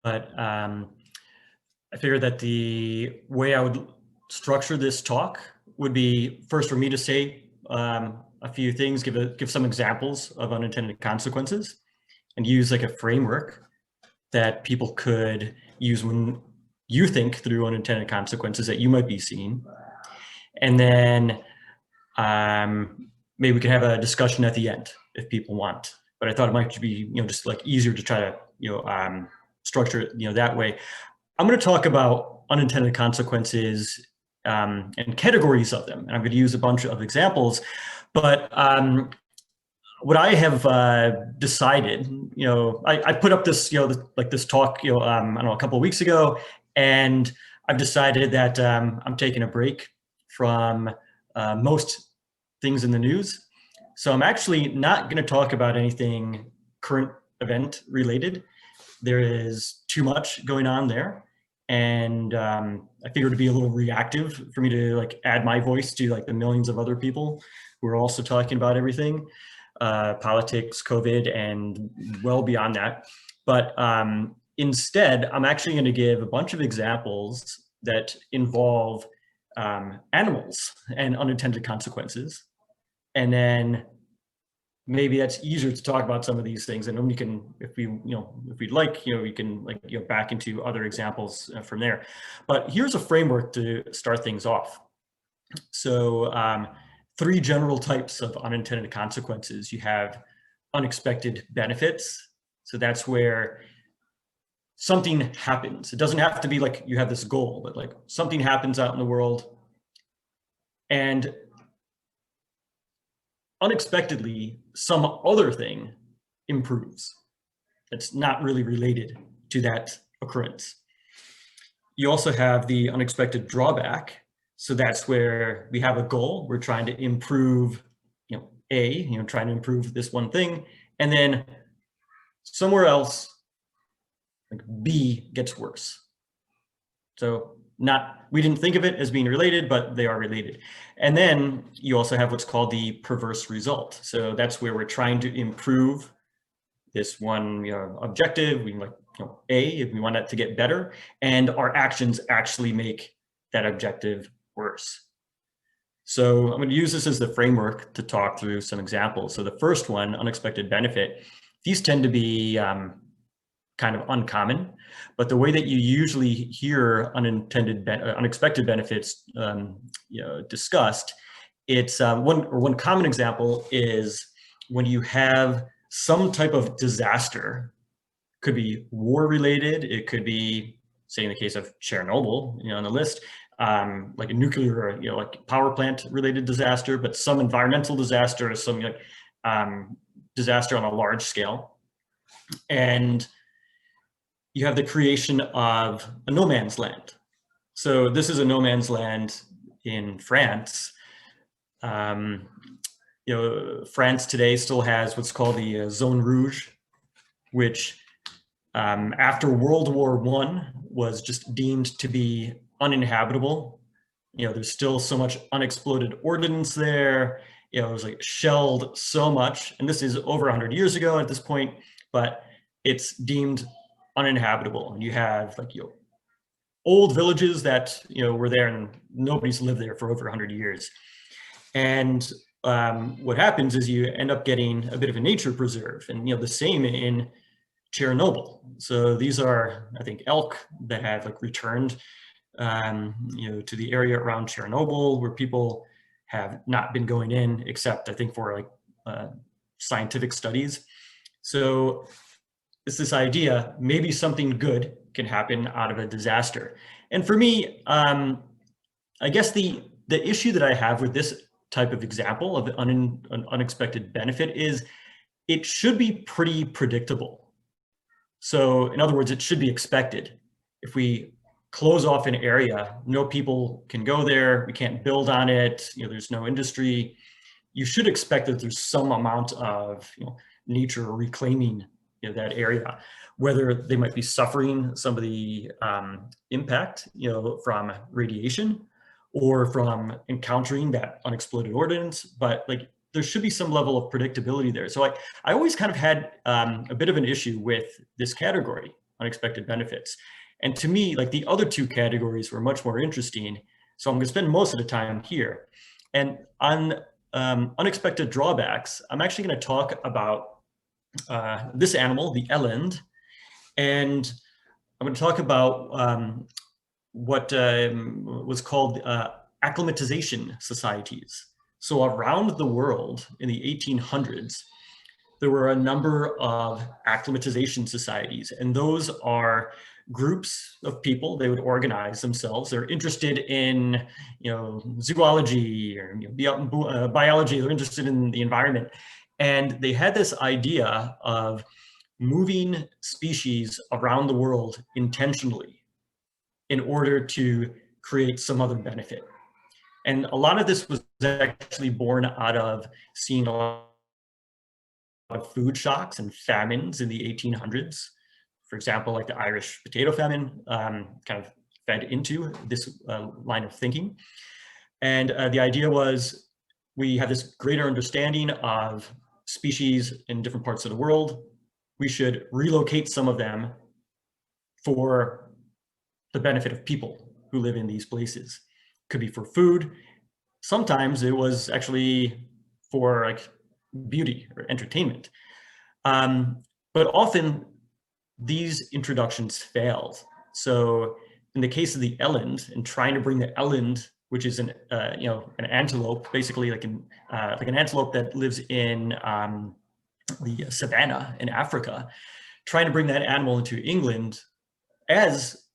But I figured that the way I would structure this talk would be first for me to say a few things, give some examples of unintended consequences, and use like a framework that people could use when you think through unintended consequences that you might be seeing. And then maybe we can have a discussion at the end if people want. But I thought it might be, just like easier to try to, structure it, that way. I'm going to talk about unintended consequences and categories of them, and I'm going to use a bunch of examples. But what I have decided, I put up this, this talk, I don't know, a couple of weeks ago, and I've decided that I'm taking a break from most things in the news. So I'm actually not going to talk about anything current event related. There is too much going on there. And I figured it'd be a little reactive for me to like add my voice to like the millions of other people who are also talking about everything, politics, COVID, and well beyond that. But instead, I'm actually going to give a bunch of examples that involve animals and unintended consequences. And then maybe that's easier to talk about some of these things, and then we can, if we'd like, we can like back into other examples from there. But here's a framework to start things off. So three general types of unintended consequences. You have unexpected benefits. So that's where something happens. It doesn't have to be like you have this goal, but like something happens out in the world, and unexpectedly, some other thing improves that's not really related to that occurrence. You also have the unexpected drawback. So that's where we have a goal. We're trying to improve, trying to improve this one thing. And then somewhere else, like B gets worse. So we didn't think of it as being related, but they are related. And then you also have what's called the perverse result. So that's where we're trying to improve this one objective. We like A, if we want it to get better, and our actions actually make that objective worse. So I'm going to use this as the framework to talk through some examples. So the first one, unexpected benefit, these tend to be kind of uncommon, but the way that you usually hear unexpected benefits discussed, it's one common example is when you have some type of disaster. Could be war related, it could be, say in the case of Chernobyl, on the list, like a nuclear, like power plant related disaster, but some environmental disaster or some disaster on a large scale. And you have the creation of a no man's land. So this is a no man's land in France. France today still has what's called the Zone Rouge, which after World War I was just deemed to be uninhabitable. There's still so much unexploded ordnance there. It was like shelled so much, and this is over 100 years ago at this point, but it's deemed uninhabitable. And you have like old villages that were there and nobody's lived there for over 100 years. And what happens is you end up getting a bit of a nature preserve, and the same in Chernobyl. So these are, I think, elk that have like returned to the area around Chernobyl, where people have not been going in except I think for like scientific studies. So it's this idea, maybe something good can happen out of a disaster. And for me, I guess the issue that I have with this type of example of an unexpected benefit is it should be pretty predictable. So in other words, it should be expected. If we close off an area, no people can go there, we can't build on it, there's no industry, you should expect that there's some amount of nature reclaiming that area, whether they might be suffering some of the impact from radiation or from encountering that unexploded ordnance, but like there should be some level of predictability there. So I always kind of had a bit of an issue with this category unexpected benefits. And to me, like the other two categories were much more interesting. So I'm going to spend most of the time here. And on unexpected drawbacks, I'm actually going to talk about this animal, the eland, and I'm going to talk about what was called acclimatization societies. So around the world in the 1800s, there were a number of acclimatization societies, and those are groups of people. They would organize themselves. They're interested in, zoology or biology. They're interested in the environment, and they had this idea of moving species around the world intentionally in order to create some other benefit. And a lot of this was actually born out of seeing a lot of food shocks and famines in the 1800s. For example, like the Irish potato famine kind of fed into this line of thinking. And the idea was we have this greater understanding of species in different parts of the world. We should relocate some of them for the benefit of people who live in these places. Could be for food. Sometimes it was actually for like beauty or entertainment. But often these introductions failed. So in the case of the eland, and trying to bring the eland, which is an antelope, basically like an antelope that lives in the savannah in Africa, trying to bring that animal into England as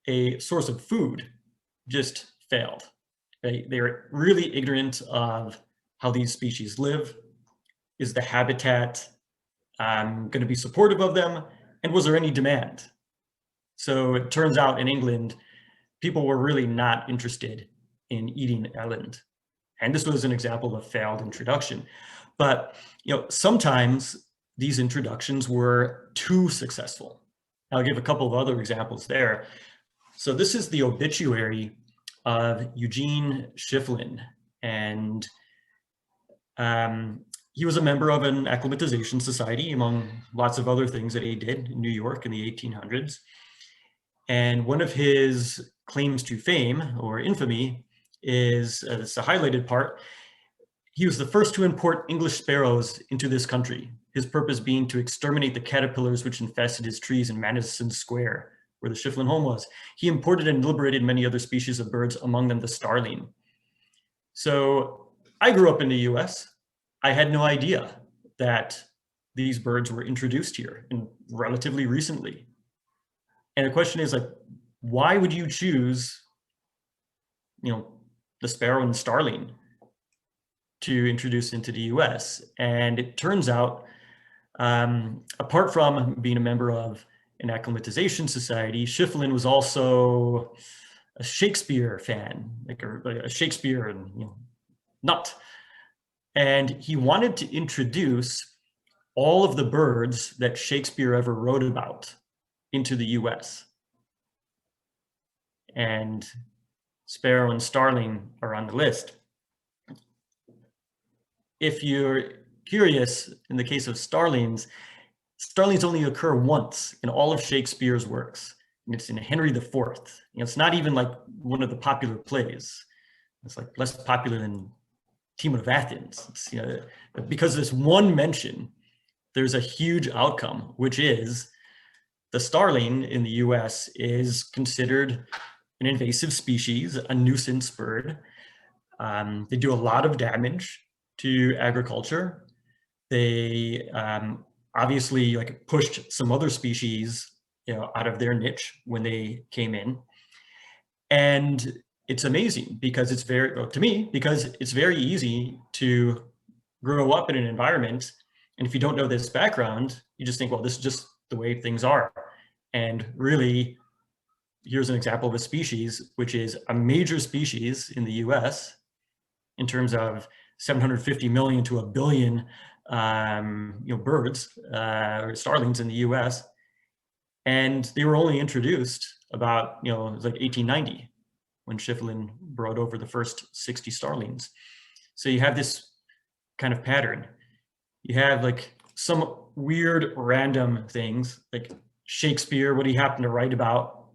a source of food just failed. They were really ignorant of how these species live. Is the habitat going to be supportive of them? And was there any demand? So it turns out in England, people were really not interested in eating eland. And this was an example of a failed introduction. But sometimes these introductions were too successful. I'll give a couple of other examples there. So this is the obituary of Eugene Schieffelin, and he was a member of an acclimatization society, among lots of other things that he did in New York in the 1800s. And one of his claims to fame or infamy is, it's a highlighted part, he was the first to import English sparrows into this country, his purpose being to exterminate the caterpillars which infested his trees in Madison Square, where the Schieffelin home was. He imported and liberated many other species of birds, among them the starling. So I grew up in the US. I had no idea that these birds were introduced here and relatively recently. And the question is, like, why would you choose, the sparrow and the starling to introduce into the US? And it turns out, apart from being a member of an acclimatization society, Schieffelin was also a Shakespeare fan, like a Shakespeare nut. And he wanted to introduce all of the birds that Shakespeare ever wrote about into the US. And sparrow and starling are on the list. If you're curious, in the case of starlings only occur once in all of Shakespeare's works. And it's in Henry IV. It's not even like one of the popular plays. It's like less popular than Timon of Athens. It's, because of this one mention, there's a huge outcome, which is the starling in the US is considered an invasive species, a nuisance bird. They do a lot of damage to agriculture. They obviously pushed some other species out of their niche when they came in. And it's amazing because it's very easy to grow up in an environment. And if you don't know this background, you just think, well, this is just the way things are. And really, here's an example of a species, which is a major species in the US in terms of 750 million to a billion birds or starlings in the US. And they were only introduced about, it was like 1890 when Schieffelin brought over the first 60 starlings. So you have this kind of pattern. You have some weird random things, like Shakespeare, what he happened to write about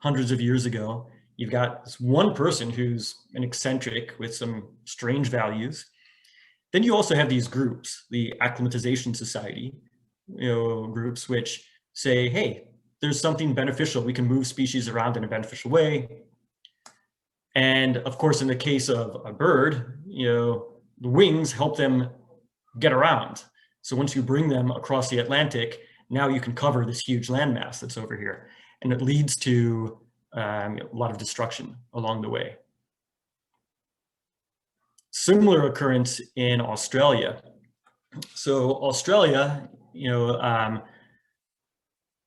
hundreds of years ago. You've got this one person who's an eccentric with some strange values. Then you also have these groups, the acclimatization society, groups which say, hey, there's something beneficial. We can move species around in a beneficial way. And of course, in the case of a bird, the wings help them get around. So once you bring them across the Atlantic, now you can cover this huge landmass that's over here. And it leads to a lot of destruction along the way. Similar occurrence in Australia. So Australia,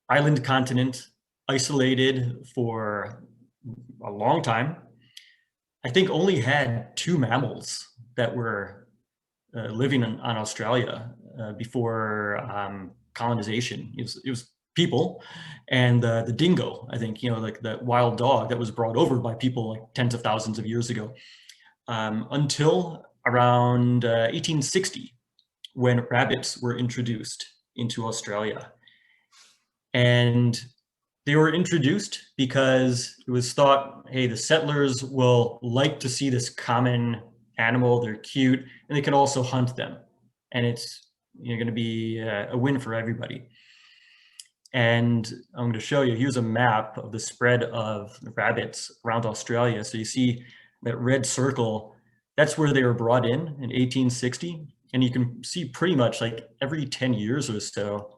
island continent, isolated for a long time. I think only had 2 mammals that were living on Australia before colonization. It was people and the dingo, I think, like the wild dog that was brought over by people like tens of thousands of years ago, until around 1860, when rabbits were introduced into Australia. And they were introduced because it was thought, hey, the settlers will like to see this common animal, they're cute, and they can also hunt them. And it's going to be a win for everybody. And I'm going to show you, here's a map of the spread of rabbits around Australia. So you see that red circle, that's where they were brought in 1860. And you can see pretty much like every 10 years or so,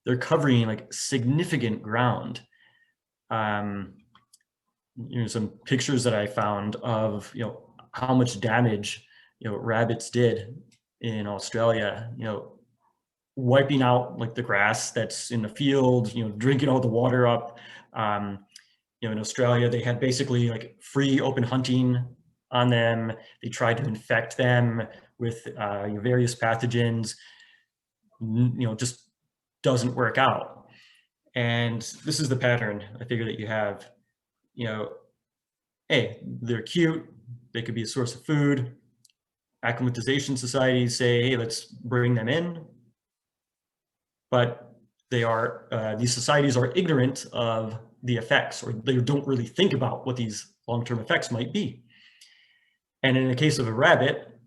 they're covering like significant ground. Some pictures that I found of, how much damage, rabbits did in Australia, wiping out like the grass that's in the field, drinking all the water up. In Australia, they had basically like free open hunting on them. They tried to infect them with various pathogens, just doesn't work out. And this is the pattern I figure that you have, hey, they're cute, they could be a source of food. Acclimatization societies say, hey, let's bring them in. But these societies are ignorant of the effects, or they don't really think about what these long-term effects might be. And in the case of a rabbit,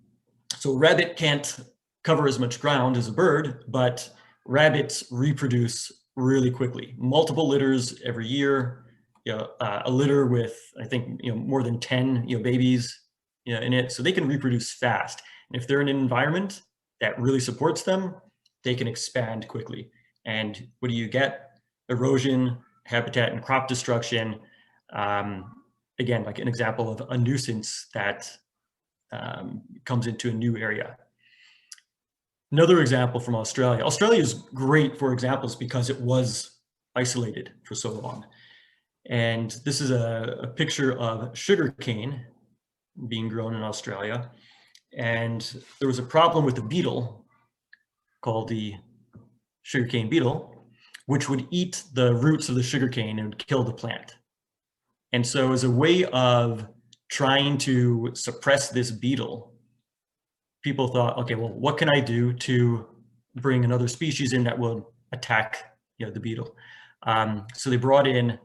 so a rabbit can't cover as much ground as a bird, but rabbits reproduce really quickly, multiple litters every year. A litter with, I think, more than 10 babies in it, so they can reproduce fast. And if they're in an environment that really supports them, they can expand quickly. And what do you get? Erosion, habitat and crop destruction. Again, like an example of a nuisance that comes into a new area. Another example from Australia. Australia is great for examples because it was isolated for so long. And this is a picture of sugarcane being grown in Australia. And there was a problem with a beetle called the sugarcane beetle, which would eat the roots of the sugarcane and would kill the plant. And so as a way of trying to suppress this beetle, people thought, okay, well, what can I do to bring another species in that will attack the beetle? So they brought in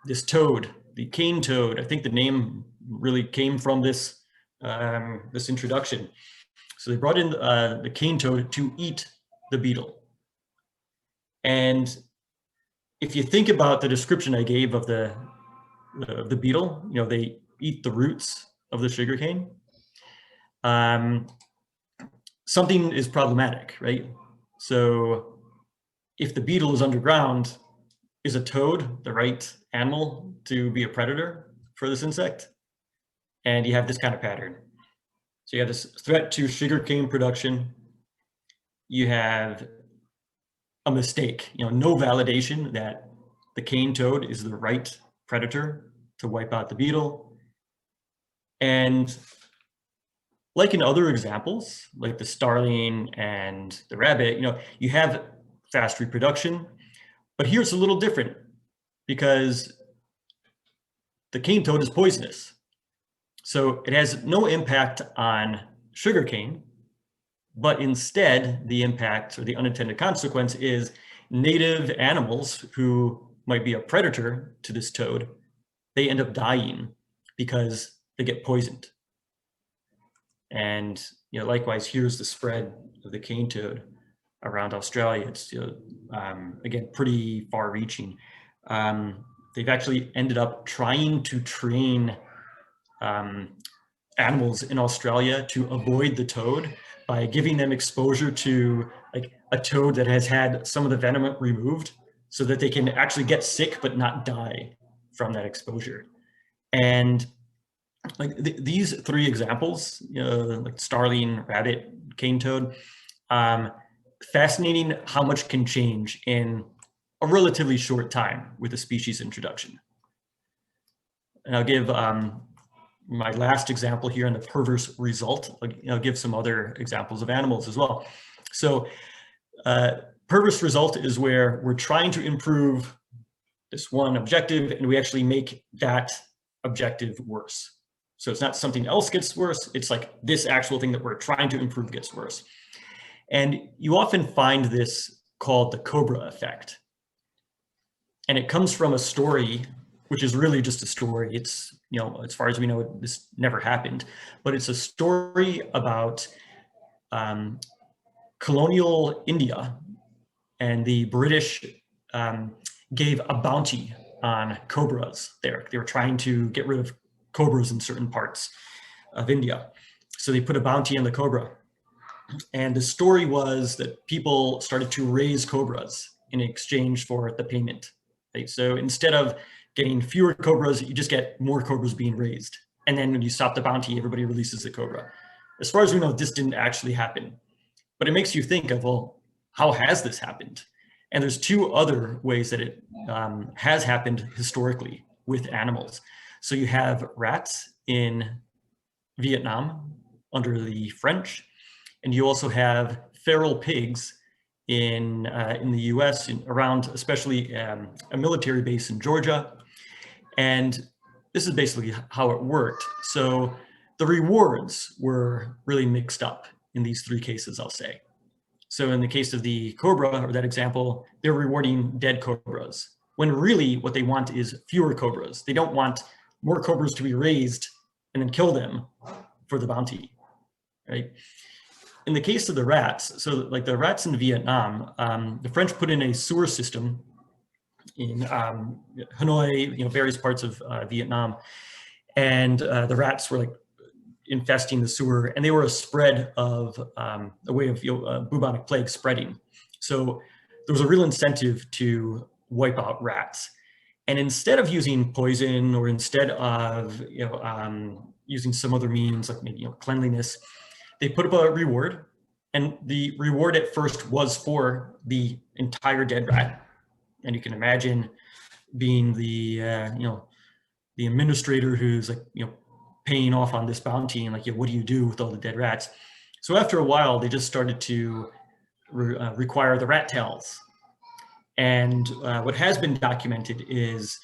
this toad, the cane toad. I think the name really came from this, this introduction. So they brought in the cane toad to eat the beetle. And if you think about the description I gave of the beetle, they eat the roots of the sugarcane. Something is problematic, right? So if the beetle is underground, is a toad the right animal to be a predator for this insect? And you have this kind of pattern. So you have this threat to sugarcane production. You have a mistake, no validation that the cane toad is the right predator to wipe out the beetle. And like in other examples, like the starling and the rabbit, you have fast reproduction, but here it's a little different because the cane toad is poisonous. So it has no impact on sugarcane, but instead the impact or the unintended consequence is native animals who might be a predator to this toad, they end up dying because they get poisoned. And likewise, here's the spread of the cane toad around Australia. It's again pretty far-reaching. They've actually ended up trying to train animals in Australia to avoid the toad by giving them exposure to like a toad that has had some of the venom removed, so that they can actually get sick but not die from that exposure. And like these three examples, like starling, rabbit, cane toad, fascinating how much can change in a relatively short time with a species introduction. And I'll give my last example here on the perverse result. I'll give some other examples of animals as well. So perverse result is where we're trying to improve this one objective and we actually make that objective worse. So it's not something else gets worse, it's like this actual thing that we're trying to improve gets worse. And you often find this called the cobra effect. And it comes from a story, which is really just a story. It's, as far as we know, this never happened, but it's a story about colonial India, and the British gave a bounty on cobras there. They were trying to get rid of cobras in certain parts of India. So they put a bounty on the cobra. And the story was that people started to raise cobras in exchange for the payment. Right? So instead of getting fewer cobras, you just get more cobras being raised. And then when you stop the bounty, everybody releases the cobra. As far as we know, this didn't actually happen. But it makes you think of, well, how has this happened? And there's two other ways that it has happened historically with animals. So you have rats in Vietnam under the French, and you also have feral pigs in the US, around especially a military base in Georgia. And this is basically how it worked. So the rewards were really mixed up in these three cases, I'll say. So in the case of the cobra, or that example, they're rewarding dead cobras, when really what they want is fewer cobras. They don't want more cobras to be raised and then kill them for the bounty, right? In the case of the rats, so like the rats in Vietnam, the French put in a sewer system in Hanoi, various parts of Vietnam, and the rats were like infesting the sewer, and they were a spread of a way of bubonic plague spreading. So there was a real incentive to wipe out rats. And instead of using poison, or instead of using some other means like maybe cleanliness, they put up a reward. And the reward at first was for the entire dead rat. And you can imagine being the the administrator who's like paying off on this bounty, and like, what do you do with all the dead rats? So after a while, they just started to require the rat tails. And what has been documented is,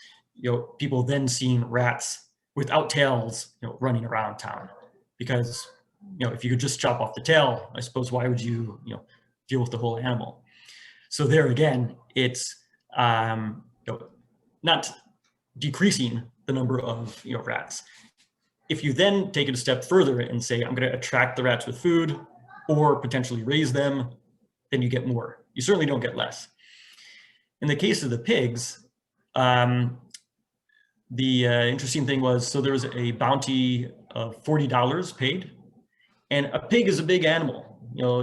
people then seeing rats without tails, running around town, because, if you could just chop off the tail, I suppose, why would you, deal with the whole animal? So there again, it's not decreasing the number of rats. If you then take it a step further and say, I'm going to attract the rats with food or potentially raise them, then you get more. You certainly don't get less. In the case of the pigs, the interesting thing was, so there was a bounty of $40 paid, and a pig is a big animal.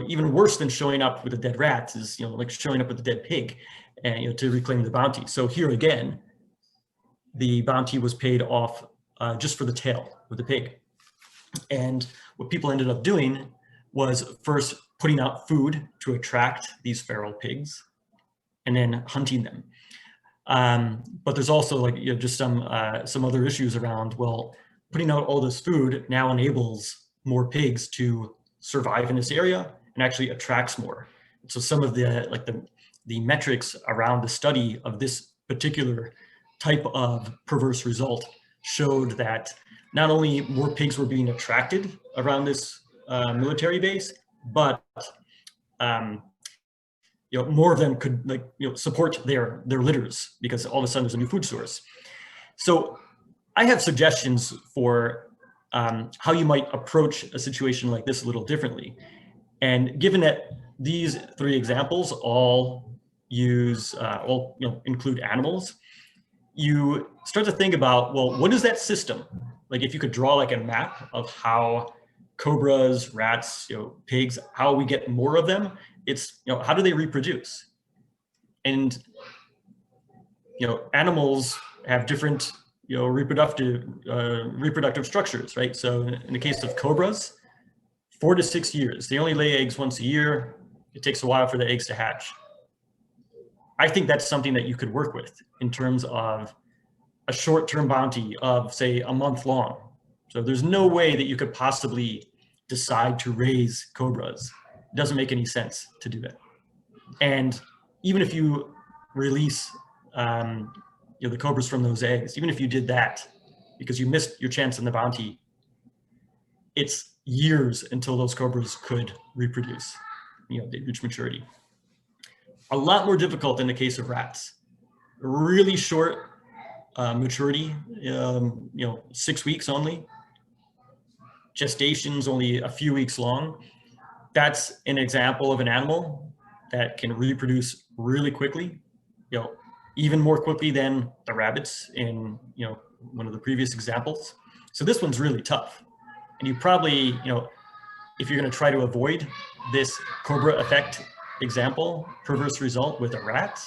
Even worse than showing up with a dead rat is, like showing up with a dead pig, and to reclaim the bounty. So here again, the bounty was paid off just for the tail with the pig. And what people ended up doing was first putting out food to attract these feral pigs, and then hunting them. But there's also just some other issues around, well, putting out all this food now enables more pigs to survive in this area and actually attracts more. So some of the metrics around the study of this particular type of perverse result showed that not only more pigs were being attracted around this military base, but more of them could support their litters because all of a sudden there's a new food source. So I have suggestions for how you might approach a situation like this a little differently. And given that these three examples all include animals, you start to think about, well, what is that system? Like if you could draw like a map of how cobras, rats, pigs, how we get more of them, it's, how do they reproduce? And, animals have different, reproductive structures, right? So in the case of cobras, 4 to 6 years. They only lay eggs once a year. It takes a while for the eggs to hatch. I think that's something that you could work with in terms of a short-term bounty of, say, a month long. So there's no way that you could possibly decide to raise cobras. It doesn't make any sense to do that. And even if you release the cobras from those eggs, even if you did that because you missed your chance in the bounty, it's years until those cobras could reproduce, they reach maturity. A lot more difficult in the case of rats. Really short maturity, 6 weeks only. Gestation's only a few weeks long. That's an example of an animal that can reproduce really quickly, even more quickly than the rabbits in, one of the previous examples. So this one's really tough. And you probably, if you're going to try to avoid this cobra effect example, perverse result with a rat,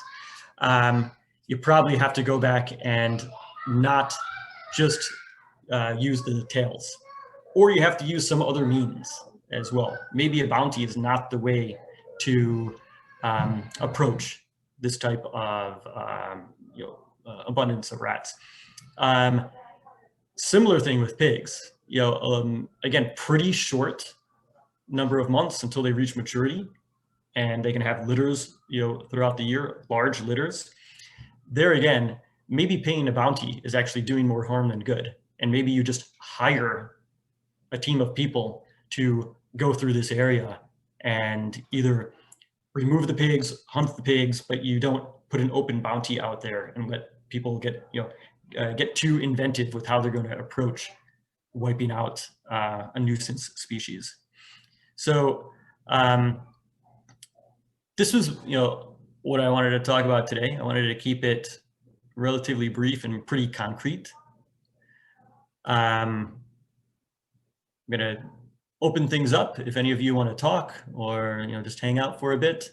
you probably have to go back and not just use the tails, or you have to use some other means as well. Maybe a bounty is not the way to approach this type of abundance of rats. Similar thing with pigs. Again, pretty short number of months until they reach maturity, and they can have litters, throughout the year, large litters. There again, maybe paying a bounty is actually doing more harm than good, and maybe you just hire a team of people to go through this area and either remove the pigs, hunt the pigs, but you don't put an open bounty out there and let people get too inventive with how they're going to approach wiping out a nuisance species. So this was, what I wanted to talk about today. I wanted to keep it relatively brief and pretty concrete. I'm going to open things up if any of you want to talk or just hang out for a bit.